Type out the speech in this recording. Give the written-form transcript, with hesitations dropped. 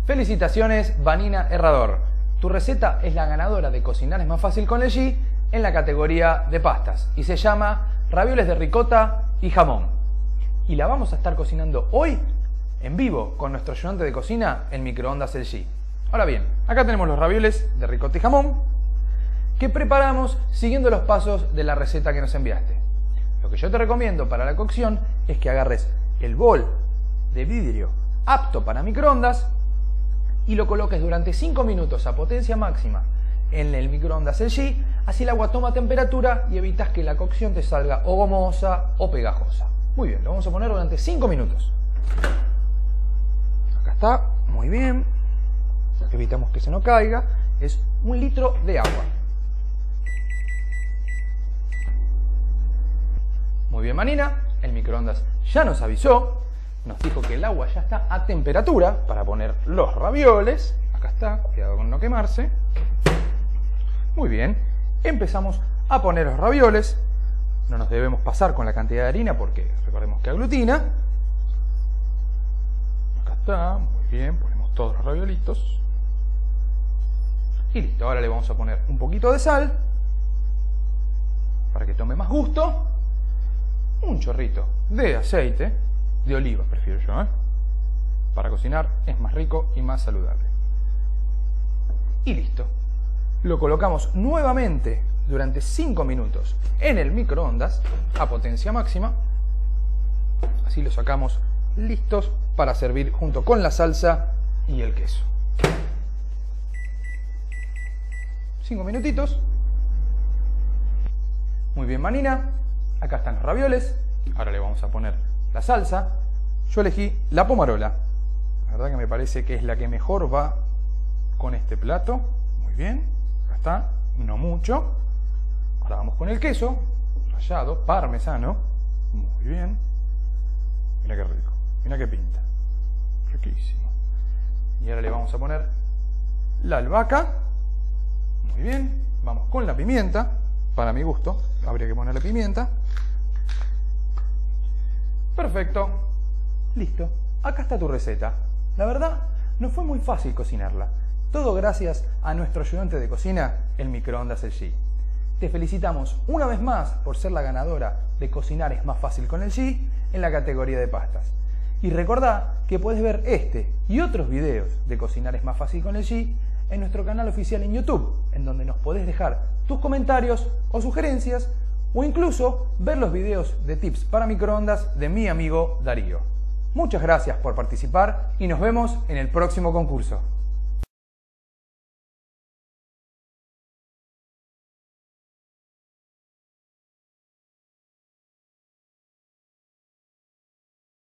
Felicitaciones, Vanina Herrador. Tu receta es la ganadora de Cocinar es más fácil con el G en la categoría de pastas y se llama ravioles de ricota y jamón. Y la vamos a estar cocinando hoy en vivo con nuestro ayudante de cocina en microondas el G. Ahora bien, acá tenemos los ravioles de ricota y jamón que preparamos siguiendo los pasos de la receta que nos enviaste. Lo que yo te recomiendo para la cocción es que agarres el bol de vidrio apto para microondas y lo coloques durante 5 minutos a potencia máxima en el microondas LG, así el agua toma temperatura y evitas que la cocción te salga o gomosa o pegajosa. Muy bien, lo vamos a poner durante 5 minutos. Acá está, muy bien. Evitamos que se nos caiga. Es 1 litro de agua. Muy bien, Vanina, el microondas ya nos avisó. Nos dijo que el agua ya está a temperatura para poner los ravioles. Acá está, cuidado con no quemarse. Muy bien, empezamos a poner los ravioles. No nos debemos pasar con la cantidad de harina porque recordemos que aglutina. Acá está, muy bien, ponemos todos los raviolitos. Y listo, ahora le vamos a poner un poquito de sal para que tome más gusto. Un chorrito de aceite. De oliva prefiero yo, Para cocinar es más rico y más saludable. Y listo. Lo colocamos nuevamente durante 5 minutos en el microondas a potencia máxima. Así lo sacamos listos para servir junto con la salsa y el queso. 5 minutitos. Muy bien, Vanina. Acá están los ravioles. Ahora le vamos a poner la salsa. Yo elegí la pomarola. La verdad que me parece que es la que mejor va con este plato. Muy bien. Acá está. No mucho. Ahora vamos con el queso rallado, parmesano. Muy bien. Mira qué rico. Mira qué pinta. Riquísimo. Y ahora le vamos a poner la albahaca. Muy bien. Vamos con la pimienta. Para mi gusto, habría que ponerle pimienta. Perfecto. Listo. Acá está tu receta. La verdad, no fue muy fácil cocinarla. Todo gracias a nuestro ayudante de cocina, el microondas LG. Te felicitamos una vez más por ser la ganadora de Cocinar es más fácil con el G en la categoría de pastas. Y recordá que puedes ver este y otros videos de Cocinar es más fácil con el G en nuestro canal oficial en YouTube, en donde nos podés dejar tus comentarios o sugerencias o incluso ver los videos de tips para microondas de mi amigo Darío. Muchas gracias por participar y nos vemos en el próximo concurso.